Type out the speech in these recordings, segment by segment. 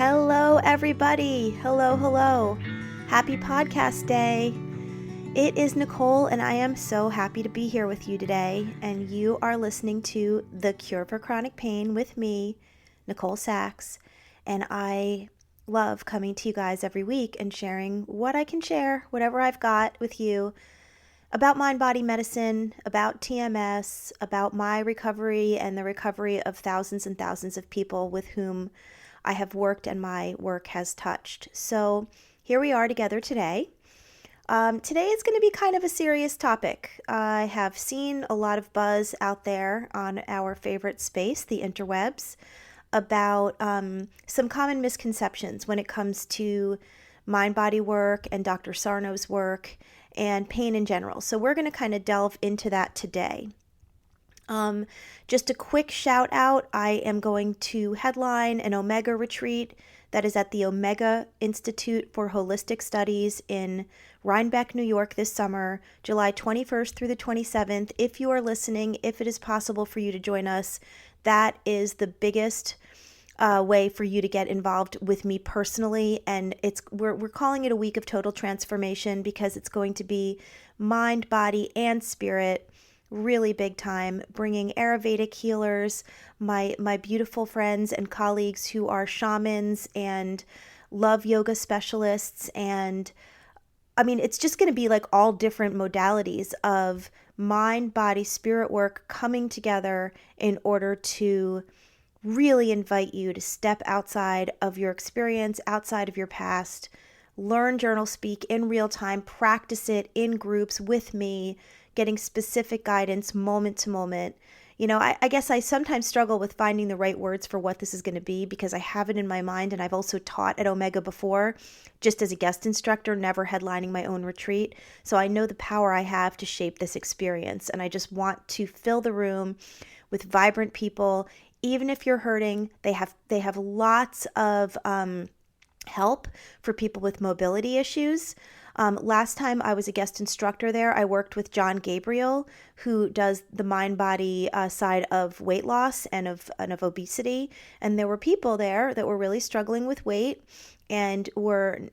Hello, everybody. Hello, hello. Happy podcast day. It is Nicole, and I am so happy to be here with you today. And you are listening to The Cure for Chronic Pain with me, Nicole Sachs. And I love coming to you guys every week and sharing what I can share, whatever I've got with you about mind-body medicine, about TMS, about my recovery and the recovery of thousands and thousands of people with whom I have worked and my work has touched. So here we are together today. Today is going to be kind of a serious topic. I have seen a lot of buzz out there on our favorite space, the interwebs, about some common misconceptions when it comes to mind-body work and Dr. Sarno's work and pain in general. So we're going to kind of delve into that today. Just a quick shout out, I am going to headline an Omega retreat that is at the Omega Institute for Holistic Studies in Rhinebeck, New York this summer, July 21st through the 27th. If you are listening, if it is possible for you to join us, that is the biggest way for you to get involved with me personally, and we're calling it a week of total transformation because it's going to be mind, body, and spirit, really big time, bringing Ayurvedic healers, my beautiful friends and colleagues who are shamans and love yoga specialists, and I mean it's just going to be like all different modalities of mind, body, spirit work coming together in order to really invite you to step outside of your experience, outside of your past, learn journal speak in real time, practice it in groups with me, getting specific guidance moment to moment. You know, I guess I sometimes struggle with finding the right words for what this is going to be because I have it in my mind, and I've also taught at Omega before, just as a guest instructor, never headlining my own retreat. So I know the power I have to shape this experience, and I just want to fill the room with vibrant people. Even if you're hurting, they have lots of help for people with mobility issues. Last time I was a guest instructor there, I worked with John Gabriel, who does the mind-body side of weight loss and of obesity. And there were people there that were really struggling with weight, and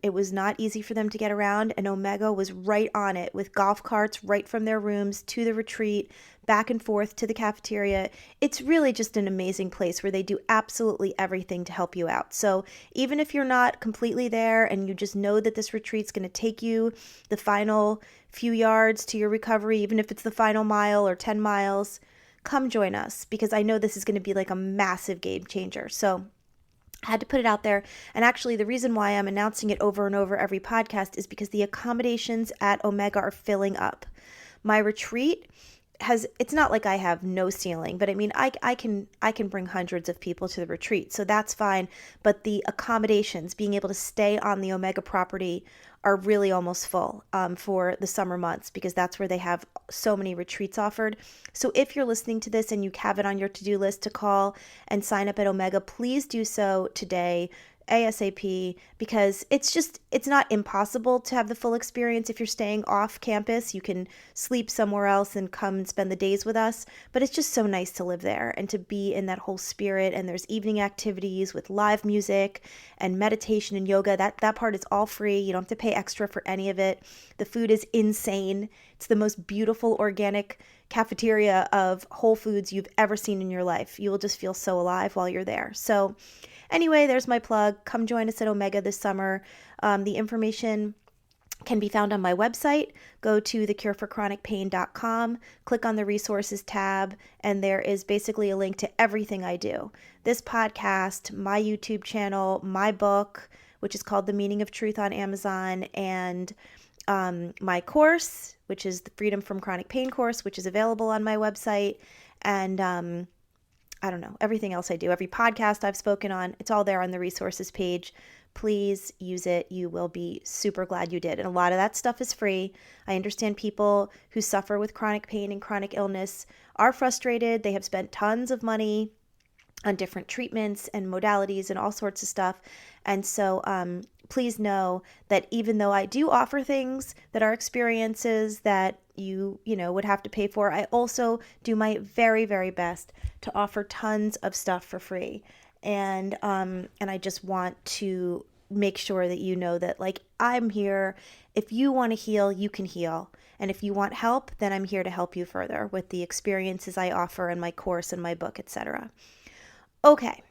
it was not easy for them to get around. And Omega was right on it with golf carts right from their rooms to the retreat, back and forth to the cafeteria. It's really just an amazing place where they do absolutely everything to help you out. So even if you're not completely there and you just know that this retreat's going to take you the final few yards to your recovery, even if it's the final mile or 10 miles, come join us because I know this is going to be like a massive game changer. So I had to put it out there. And actually, the reason why I'm announcing it over and over every podcast is because the accommodations at Omega are filling up. My retreat it's not like I have no ceiling, but I mean, I can bring hundreds of people to the retreat, so that's fine. But the accommodations, being able to stay on the Omega property, are really almost full for the summer months because that's where they have so many retreats offered. So if you're listening to this and you have it on your to-do list to call and sign up at Omega, please do so today, ASAP, because it's not impossible to have the full experience if you're staying off campus. You can sleep somewhere else and come and spend the days with us, but it's just so nice to live there and to be in that whole spirit. And there's evening activities with live music and meditation and yoga. That part is all free. You don't have to pay extra for any of it. The food is insane. It's the most beautiful organic cafeteria of Whole Foods you've ever seen in your life. You will just feel so alive while you're there. So anyway, there's my plug. Come join us at Omega this summer. The information can be found on my website. Go to thecureforchronicpain.com, click on the resources tab, and there is basically a link to everything I do. This podcast, my YouTube channel, my book, which is called The Meaning of Truth on Amazon, and my course, which is the Freedom from Chronic Pain course, which is available on my website, and I don't know, everything else I do, every podcast I've spoken on, it's all there on the resources page. Please use it. You will be super glad you did. And a lot of that stuff is free. I understand people who suffer with chronic pain and chronic illness are frustrated. They have spent tons of money on different treatments and modalities and all sorts of stuff. And so please know that even though I do offer things that are experiences that you would have to pay for, I also do my very, very best to offer tons of stuff for free. And I just want to make sure that you know that, like, I'm here. If you want to heal, you can heal. And if you want help, then I'm here to help you further with the experiences I offer in my course and my book, etc. Okay.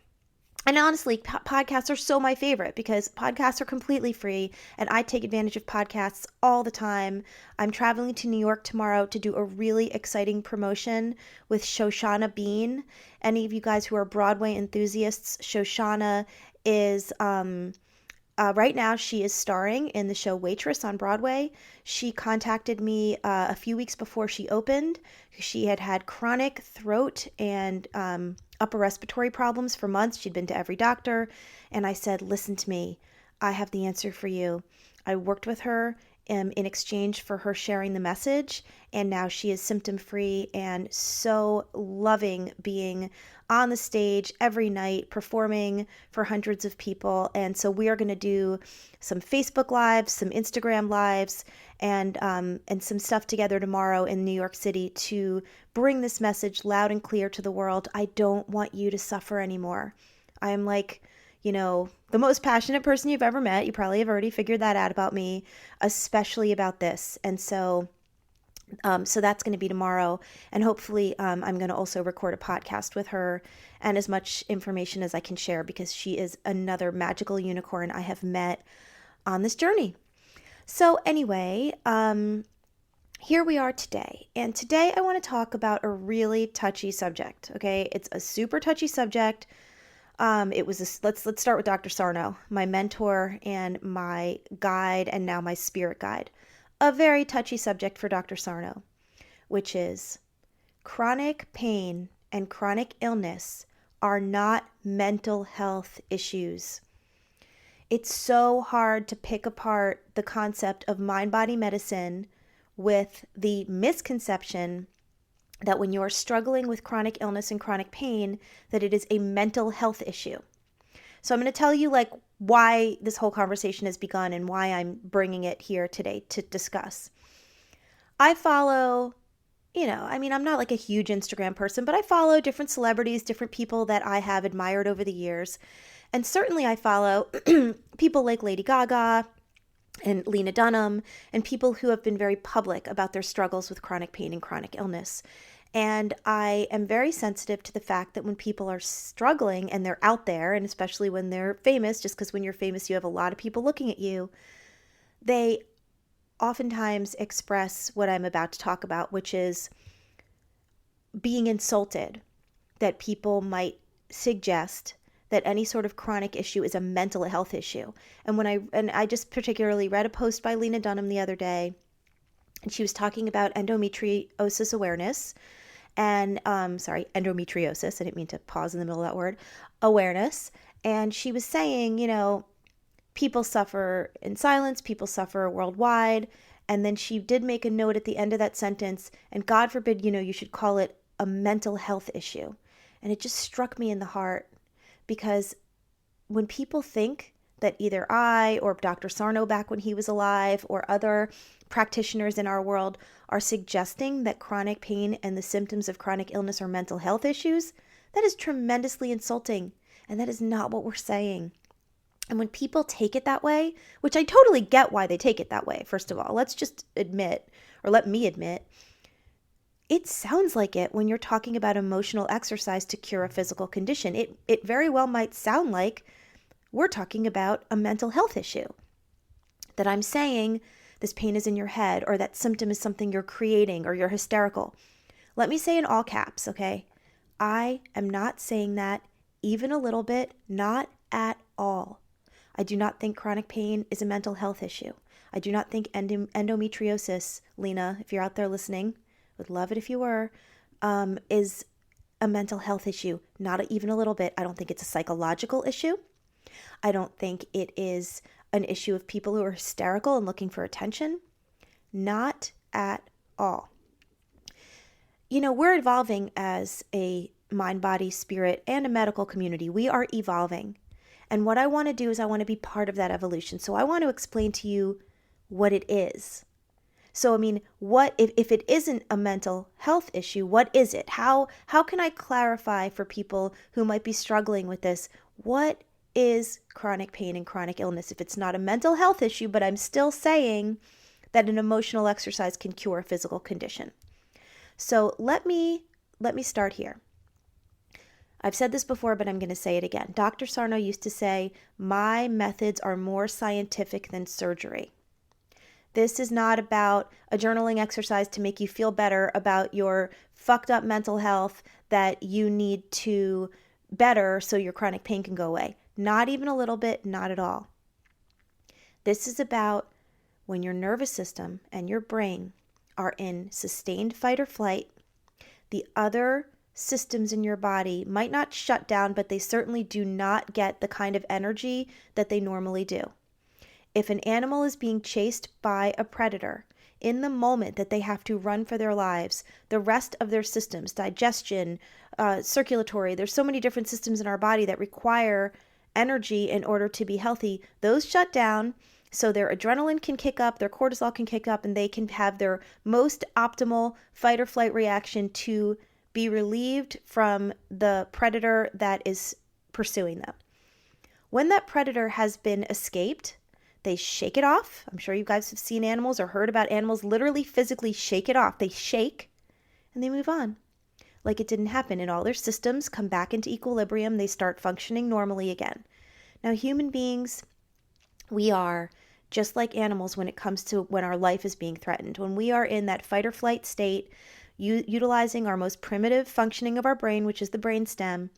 And honestly, podcasts are so my favorite because podcasts are completely free and I take advantage of podcasts all the time. I'm traveling to New York tomorrow to do a really exciting promotion with Shoshana Bean. Any of you guys who are Broadway enthusiasts, Shoshana is right now, she is starring in the show Waitress on Broadway. She contacted me a few weeks before she opened. She had had chronic throat and upper respiratory problems for months. She'd been to every doctor. And I said, listen to me. I have the answer for you. I worked with her in exchange for her sharing the message. And now she is symptom free and so loving being on the stage every night performing for hundreds of people. And so we are going to do some Facebook lives, some Instagram lives, and some stuff together tomorrow in New York City to bring this message loud and clear to the world. I don't want you to suffer anymore. I am like, the most passionate person you've ever met. You probably have already figured that out about me, especially about this. And so that's going to be tomorrow. And hopefully I'm going to also record a podcast with her and as much information as I can share because she is another magical unicorn I have met on this journey. So anyway, here we are today. And today I want to talk about a really touchy subject. Okay. It's a super touchy subject. Let's start with Dr. Sarno, my mentor and my guide and now my spirit guide. A very touchy subject for Dr. Sarno, which is chronic pain and chronic illness are not mental health issues. It's so hard to pick apart the concept of mind-body medicine with the misconception that when you're struggling with chronic illness and chronic pain, that it is a mental health issue. So I'm going to tell you why this whole conversation has begun and why I'm bringing it here today to discuss. I follow, I'm not like a huge Instagram person, but I follow different celebrities, different people that I have admired over the years. And certainly I follow people like Lady Gaga and Lena Dunham and people who have been very public about their struggles with chronic pain and chronic illness. And I am very sensitive to the fact that when people are struggling and they're out there, and especially when they're famous, just because when you're famous, you have a lot of people looking at you, they oftentimes express what I'm about to talk about, which is being insulted that people might suggest that any sort of chronic issue is a mental health issue. And I just particularly read a post by Lena Dunham the other day, and she was talking about endometriosis awareness and, endometriosis. I didn't mean to pause in the middle of that word, awareness. And she was saying, people suffer in silence, people suffer worldwide. And then she did make a note at the end of that sentence, and God forbid, you should call it a mental health issue. And it just struck me in the heart because when people think that either I or Dr. Sarno back when he was alive or other practitioners in our world are suggesting that chronic pain and the symptoms of chronic illness are mental health issues, that is tremendously insulting. And that is not what we're saying. And when people take it that way, which I totally get why they take it that way, first of all, let's just admit, or let me admit, it sounds like it when you're talking about emotional exercise to cure a physical condition. It very well might sound like we're talking about a mental health issue. That I'm saying this pain is in your head or that symptom is something you're creating or you're hysterical. Let me say in all caps, okay? I am not saying that even a little bit, not at all. I do not think chronic pain is a mental health issue. I do not think endometriosis, Lena, if you're out there listening, would love it if you were, is a mental health issue. Not even a little bit. I don't think it's a psychological issue. I don't think it is an issue of people who are hysterical and looking for attention. Not at all. We're evolving as a mind, body, spirit, and a medical community. We are evolving. And what I want to do is I want to be part of that evolution. So I want to explain to you what it is. So, I mean, what if it isn't a mental health issue, what is it? How can I clarify for people who might be struggling with this? What is chronic pain and chronic illness if it's not a mental health issue, but I'm still saying that an emotional exercise can cure a physical condition? So, let me start here. I've said this before, but I'm going to say it again. Dr. Sarno used to say, "My methods are more scientific than surgery." This is not about a journaling exercise to make you feel better about your fucked up mental health that you need to better so your chronic pain can go away. Not even a little bit, not at all. This is about when your nervous system and your brain are in sustained fight or flight, the other systems in your body might not shut down, but they certainly do not get the kind of energy that they normally do. If an animal is being chased by a predator, in the moment that they have to run for their lives, the rest of their systems, digestion, circulatory, there's so many different systems in our body that require energy in order to be healthy, those shut down so their adrenaline can kick up, their cortisol can kick up, and they can have their most optimal fight or flight reaction to be relieved from the predator that is pursuing them. When that predator has been escaped, they shake it off. I'm sure you guys have seen animals or heard about animals literally physically shake it off. They shake and they move on like it didn't happen, and all their systems come back into equilibrium. They start functioning normally again. Now, human beings, we are just like animals when it comes to when our life is being threatened. When we are in that fight or flight state, utilizing our most primitive functioning of our brain, which is the brainstem,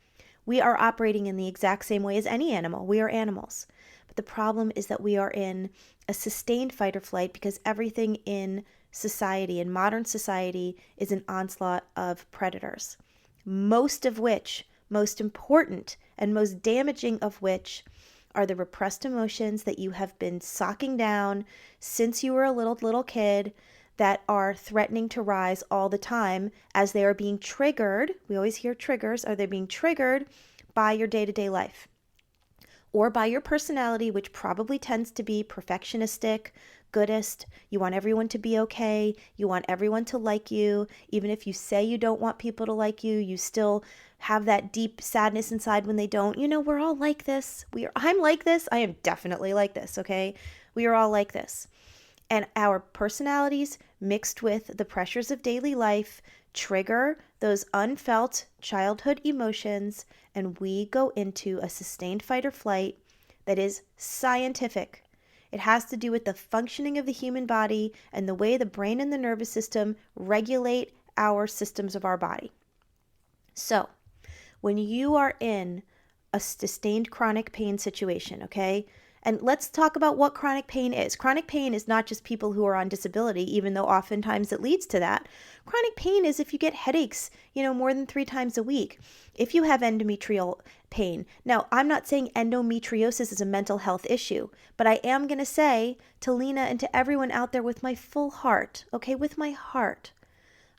we are operating in the exact same way as any animal. We are animals. But the problem is that we are in a sustained fight or flight because everything in society, in modern society, is an onslaught of predators. Most of which, most important and most damaging of which, are the repressed emotions that you have been socking down since you were a little kid, that are threatening to rise all the time as they are being triggered. We always hear triggers. Are they being triggered by your day-to-day life? Or by your personality, which probably tends to be perfectionistic, goodist. You want everyone to be okay. You want everyone to like you. Even if you say you don't want people to like you, you still have that deep sadness inside when they don't. You know, we're all like this. I'm like this. I am definitely like this, okay? We are all like this. And our personalities mixed with the pressures of daily life trigger those unfelt childhood emotions, and we go into a sustained fight or flight that is scientific. It has to do with the functioning of the human body and the way the brain and the nervous system regulate our systems of our body. So, when you are in a sustained chronic pain situation, okay? And let's talk about what chronic pain is. Chronic pain is not just people who are on disability, even though oftentimes it leads to that. Chronic pain is if you get headaches, more than 3 times a week. If you have endometrial pain. Now, I'm not saying endometriosis is a mental health issue, but I am going to say to Lena and to everyone out there with my full heart, okay, with my heart,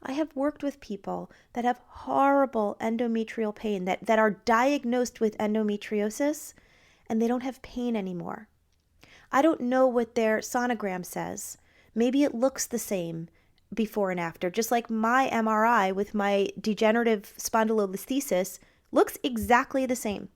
I have worked with people that have horrible endometrial pain, that are diagnosed with endometriosis, and they don't have pain anymore. I don't know what their sonogram says. Maybe it looks the same before and after, just like my MRI with my degenerative spondylolisthesis looks exactly the same.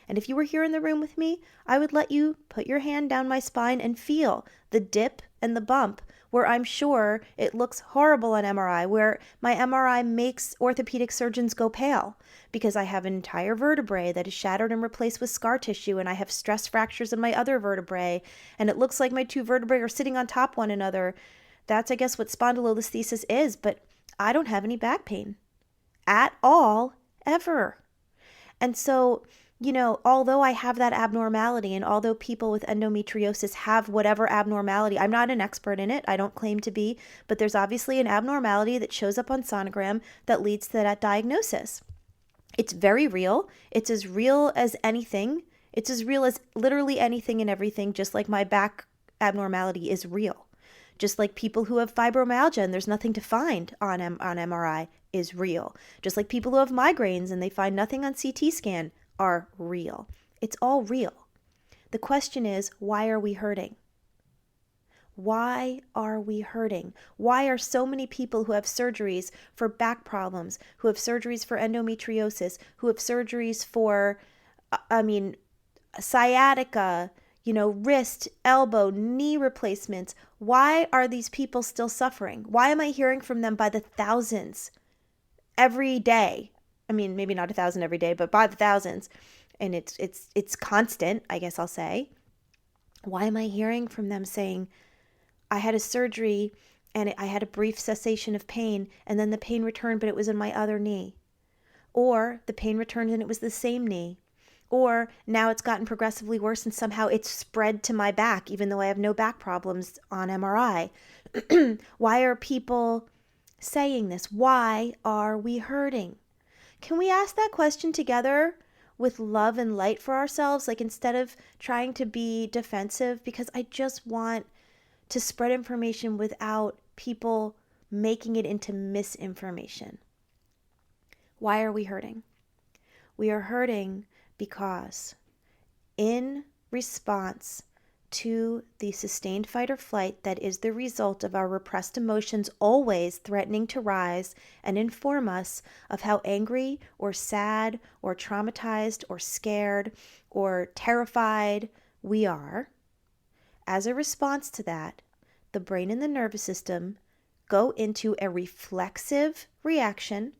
And if you were here in the room with me, I would let you put your hand down my spine and feel the dip and the bump where I'm sure it looks horrible on MRI, where my MRI makes orthopedic surgeons go pale because I have an entire vertebrae that is shattered and replaced with scar tissue, and I have stress fractures in my other vertebrae, and it looks like my 2 vertebrae are sitting on top one another. That's, I guess, what spondylolisthesis is, but I don't have any back pain at all, ever. And so, although I have that abnormality, and although people with endometriosis have whatever abnormality, I'm not an expert in it, I don't claim to be, but there's obviously an abnormality that shows up on sonogram that leads to that diagnosis. It's very real. It's as real as anything. It's as real as literally anything and everything, just like my back abnormality is real. Just like people who have fibromyalgia and there's nothing to find on MRI is real. Just like people who have migraines and they find nothing on CT scan are real. It's all real. The question is, why are we hurting? Why are we hurting? Why are so many people who have surgeries for back problems, who have surgeries for endometriosis, who have surgeries for, sciatica, wrist, elbow, knee replacements? Why are these people still suffering? Why am I hearing from them by the thousands every day? I mean, maybe not 1,000 every day, but by the thousands. And it's constant, I guess I'll say. Why am I hearing from them saying, I had a surgery and I had a brief cessation of pain, and then the pain returned, but it was in my other knee? Or the pain returned and it was the same knee? Or now it's gotten progressively worse and somehow it's spread to my back, even though I have no back problems on MRI. Why are people saying this? Why are we hurting? Can we ask that question together with love and light for ourselves? Like, instead of trying to be defensive, because I just want to spread information without people making it into misinformation. Why are we hurting? We are hurting because in response to the sustained fight or flight that is the result of our repressed emotions always threatening to rise and inform us of how angry or sad or traumatized or scared or terrified we are, as a response to that, the brain and the nervous system go into a reflexive reaction,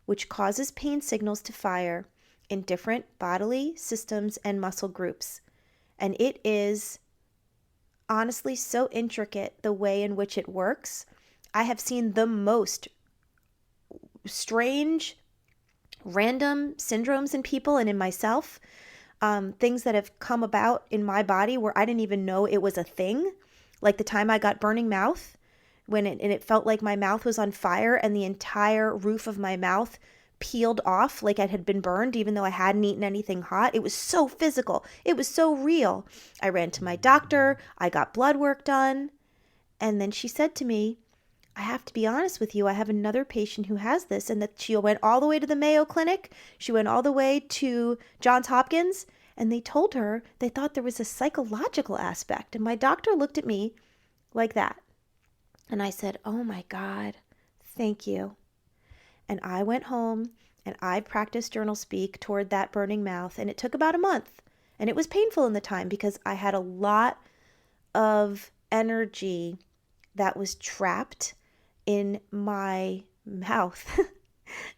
which causes pain signals to fire in different bodily systems and muscle groups. And it is honestly so intricate the way in which it works. I have seen the most strange, random syndromes in people and in myself. Things that have come about in my body where I didn't even know it was a thing. Like the time I got burning mouth, and it felt like my mouth was on fire and the entire roof of my mouth peeled off like it had been burned, even though I hadn't eaten anything hot. It was so physical. It was so real. I ran to my doctor. I got blood work done. And then she said to me, I have to be honest with you, I have another patient who has this, and that she went all the way to the Mayo Clinic. She went all the way to Johns Hopkins, and they told her they thought there was a psychological aspect. And my doctor looked at me like that. And I said, oh my God, thank you. And I went home and I practiced journal speak toward that burning mouth. And it took about a month. And it was painful in the time because I had a lot of energy that was trapped in my mouth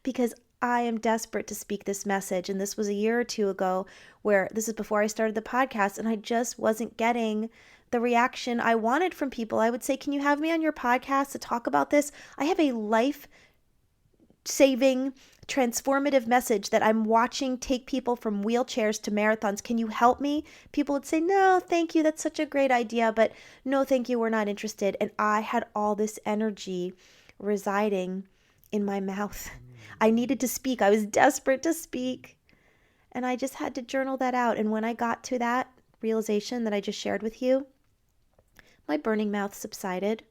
because I am desperate to speak this message. And this was a year or two ago, where this is before I started the podcast, and I just wasn't getting the reaction I wanted from people. I would say, can you have me on your podcast to talk about this? I have a life-saving, transformative message that I'm watching take people from wheelchairs to marathons. Can you help me? People would say, no, thank you. That's such a great idea, but no, thank you. We're not interested. And I had all this energy residing in my mouth. I needed to speak. I was desperate to speak. And I just had to journal that out. And when I got to that realization that I just shared with you, my burning mouth subsided.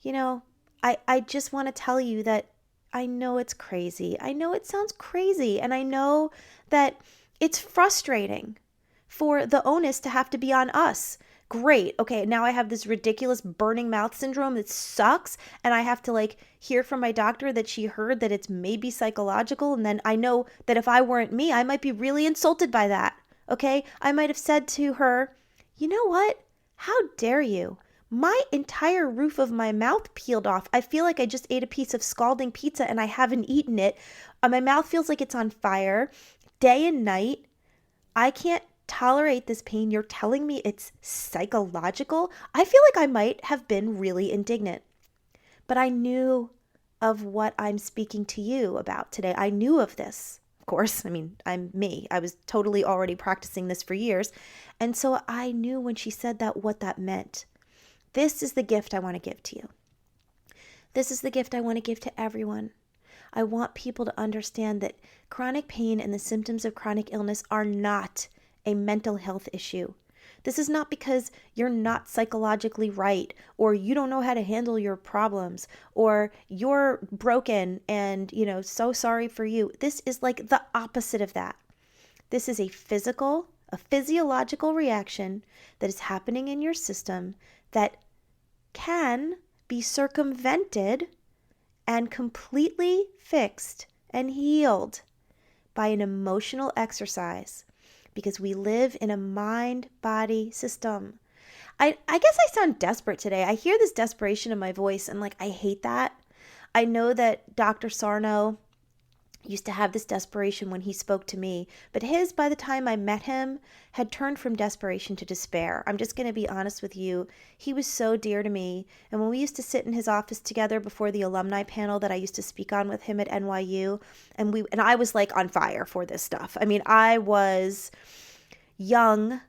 I just want to tell you that I know it's crazy. I know it sounds crazy. And I know that it's frustrating for the onus to have to be on us. Great. Okay, now I have this ridiculous burning mouth syndrome that sucks. And I have to hear from my doctor that she heard that it's maybe psychological. And then I know that if I weren't me, I might be really insulted by that. Okay, I might have said to her, you know what? How dare you? My entire roof of my mouth peeled off. I feel like I just ate a piece of scalding pizza and I haven't eaten it. My mouth feels like it's on fire day and night. I can't tolerate this pain. You're telling me it's psychological? I feel like I might have been really indignant. But I knew of what I'm speaking to you about today. I knew of this. Of course, I'm me. I was totally already practicing this for years. And so I knew when she said that what that meant. This is the gift I want to give to you. This is the gift I want to give to everyone. I want people to understand that chronic pain and the symptoms of chronic illness are not a mental health issue. This is not because you're not psychologically right, or you don't know how to handle your problems, or you're broken and, so sorry for you. This is the opposite of that. This is a physiological reaction that is happening in your system that can be circumvented and completely fixed and healed by an emotional exercise, because we live in a mind-body system. I guess I sound desperate today. I hear this desperation in my voice, and I hate that. I know that Dr. Sarno used to have this desperation when he spoke to me, but his, by the time I met him, had turned from desperation to despair. I'm just going to be honest with you. He was so dear to me. And when we used to sit in his office together before the alumni panel that I used to speak on with him at NYU, and I was on fire for this stuff. I mean, I was young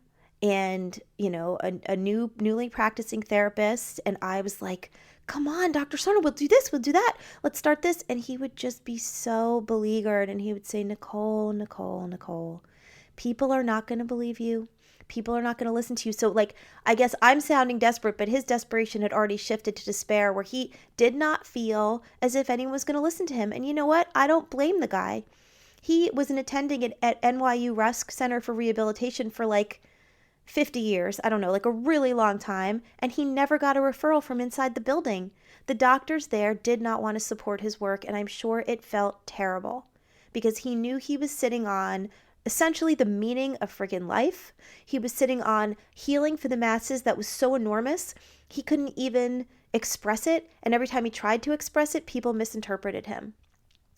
and, a newly practicing therapist, and I was like, come on, Dr. Sarno, we'll do this, we'll do that. Let's start this. And he would just be so beleaguered, and he would say, Nicole, Nicole, Nicole, people are not going to believe you. People are not going to listen to you. So I guess I'm sounding desperate, but his desperation had already shifted to despair, where he did not feel as if anyone was going to listen to him. And you know what? I don't blame the guy. He was an attending at NYU Rusk Center for Rehabilitation for 50 years, I don't know, a really long time, and he never got a referral from inside the building. The doctors there did not want to support his work, and I'm sure it felt terrible, because he knew he was sitting on essentially the meaning of friggin' life. He was sitting on healing for the masses that was so enormous, he couldn't even express it, and every time he tried to express it, people misinterpreted him.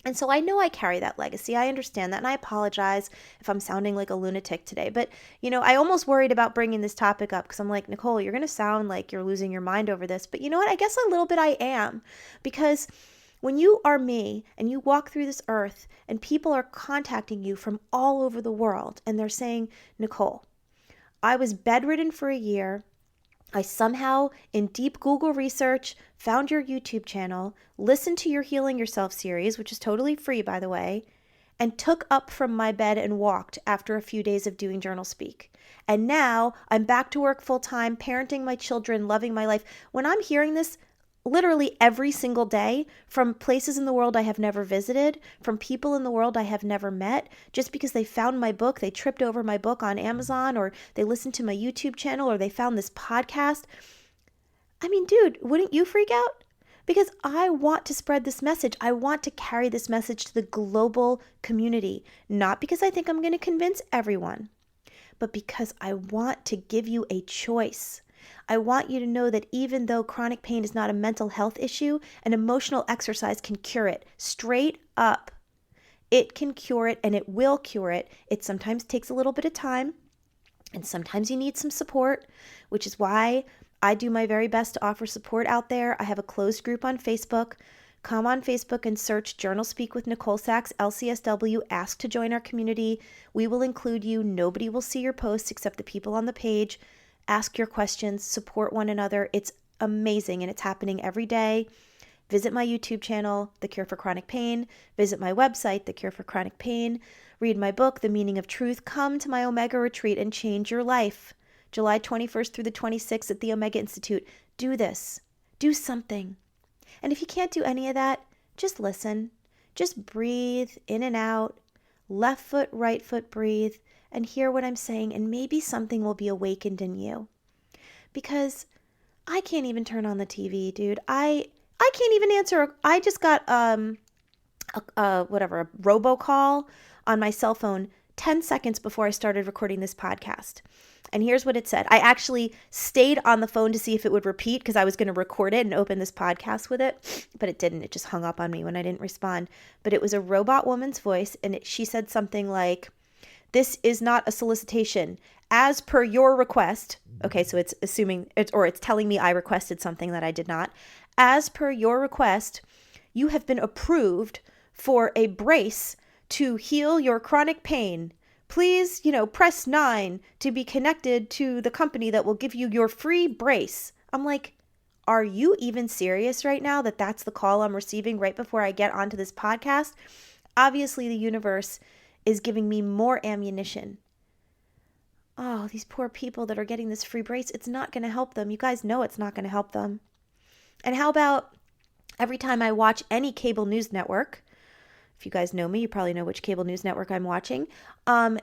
And so I know I carry that legacy. I understand that. And I apologize if I'm sounding like a lunatic today. But, I almost worried about bringing this topic up, because I'm like, Nicole, you're going to sound like you're losing your mind over this. But you know what? I guess a little bit I am. Because when you are me and you walk through this earth and people are contacting you from all over the world and they're saying, Nicole, I was bedridden for a year. I somehow, in deep Google research, found your YouTube channel, listened to your Healing Yourself series, which is totally free, by the way, and took up from my bed and walked after a few days of doing Journal Speak. And now I'm back to work full time, parenting my children, loving my life. When I'm hearing this literally every single day from places in the world I have never visited, from people in the world I have never met, just because they found my book, they tripped over my book on Amazon, or they listened to my YouTube channel, or they found this podcast. I mean, dude, wouldn't you freak out? Because I want to spread this message. I want to carry this message to the global community, not because I think I'm going to convince everyone, but because I want to give you a choice. I want you to know that even though chronic pain is not a mental health issue, an emotional exercise can cure it. Straight up. It can cure it, and it will cure it. It sometimes takes a little bit of time, and sometimes you need some support, which is why I do my very best to offer support out there. I have a closed group on Facebook. Come on Facebook and search Journal Speak with Nicole Sachs, LCSW. Ask to join our community. We will include you. Nobody will see your posts except the people on the page. Ask your questions, support one another. It's amazing, and it's happening every day. Visit my YouTube channel, The Cure for Chronic Pain. Visit my website, The Cure for Chronic Pain. Read my book, The Meaning of Truth. Come to my Omega Retreat and change your life. July 21st through the 26th at the Omega Institute. Do this. Do something. And if you can't do any of that, just listen. Just breathe in and out. Left foot, right foot, breathe. And hear what I'm saying, and maybe something will be awakened in you. Because I can't even turn on the TV, dude. I can't even answer. I just got a robocall on my cell phone 10 seconds before I started recording this podcast. And here's what it said. I actually stayed on the phone to see if it would repeat, because I was going to record it and open this podcast with it, but it didn't. It just hung up on me when I didn't respond. But it was a robot woman's voice, and she said something like, "This is not a solicitation. As per your request," okay, so it's it's telling me I requested something that I did not. "As per your request, you have been approved for a brace to heal your chronic pain. Please, press 9 to be connected to the company that will give you your free brace." I'm like, are you even serious right now that that's the call I'm receiving right before I get onto this podcast? Obviously, the universe is giving me more ammunition. Oh, these poor people that are getting this free brace, it's not going to help them. You guys know it's not going to help them. And how about every time I watch any cable news network, if you guys know me, you probably know which cable news network I'm watching, I'm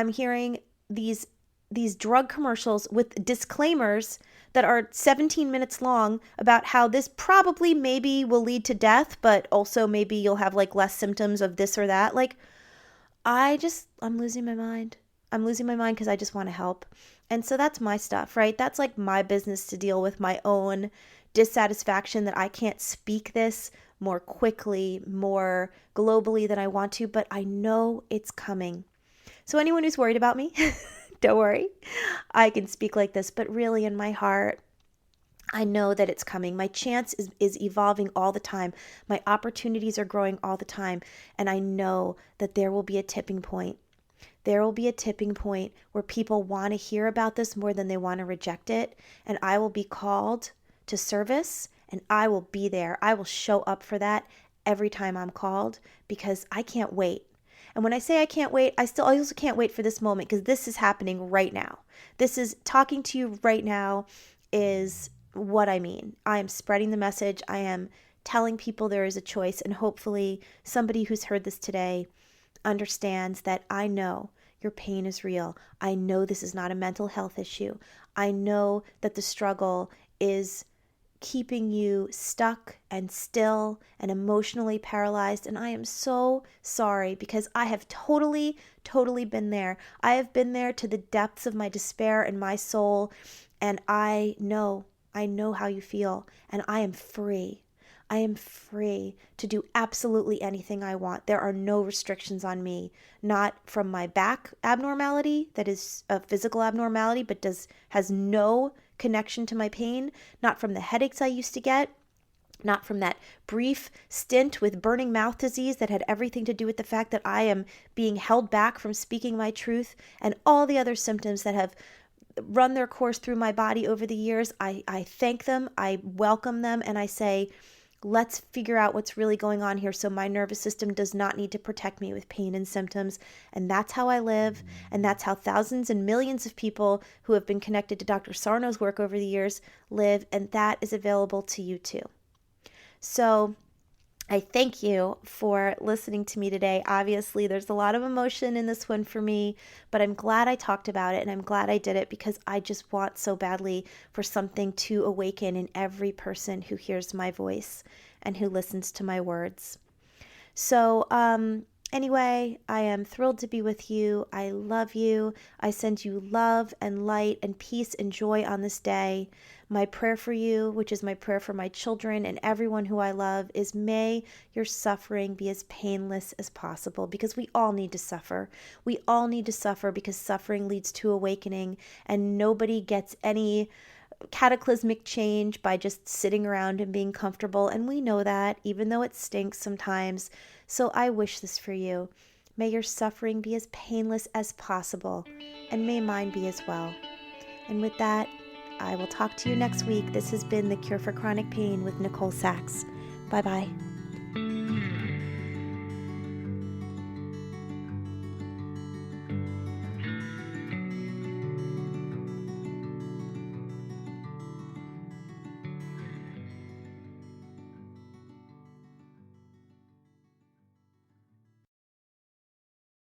hearing these drug commercials with disclaimers that are 17 minutes long about how this probably maybe will lead to death, but also maybe you'll have like less symptoms of this or that. Like, I'm losing my mind. I'm losing my mind because I just want to help. And so that's my stuff, right? That's like my business to deal with my own dissatisfaction that I can't speak this more quickly, more globally than I want to, but I know it's coming. So anyone who's worried about me, don't worry. I can speak like this, but really in my heart, I know that it's coming. My chance is evolving all the time. My opportunities are growing all the time. And I know that there will be a tipping point. There will be a tipping point where people want to hear about this more than they want to reject it. And I will be called to service, and I will be there. I will show up for that every time I'm called, because I can't wait. And when I say I can't wait, I also can't wait for this moment, because this is happening right now. This is talking to you right now is what I mean. I am spreading the message. I am telling people there is a choice, and hopefully somebody who's heard this today understands that I know your pain is real. I know this is not a mental health issue. I know that the struggle is keeping you stuck and still and emotionally paralyzed. And I am so sorry, because I have totally been there. I have been there to the depths of my despair and my soul. And I know how you feel. And I am free. I am free to do absolutely anything I want. There are no restrictions on me, not from my back abnormality, that is a physical abnormality, but has no connection to my pain, not from the headaches I used to get, not from that brief stint with burning mouth disease that had everything to do with the fact that I am being held back from speaking my truth, and all the other symptoms that have run their course through my body over the years. I thank them, I welcome them, and I say, let's figure out what's really going on here so my nervous system does not need to protect me with pain and symptoms. And that's how I live. And that's how thousands and millions of people who have been connected to Dr. Sarno's work over the years live. And that is available to you too. So I thank you for listening to me today. Obviously, there's a lot of emotion in this one for me, but I'm glad I talked about it, and I'm glad I did it, because I just want so badly for something to awaken in every person who hears my voice and who listens to my words. So, anyway, I am thrilled to be with you. I love you. I send you love and light and peace and joy on this day. My prayer for you, which is my prayer for my children and everyone who I love, is may your suffering be as painless as possible, because we all need to suffer. We all need to suffer because suffering leads to awakening, and nobody gets any cataclysmic change by just sitting around and being comfortable. And we know that, even though it stinks sometimes. So I wish this for you. May your suffering be as painless as possible, and may mine be as well. And with that, I will talk to you next week. This has been The Cure for Chronic Pain with Nicole Sachs. Bye-bye.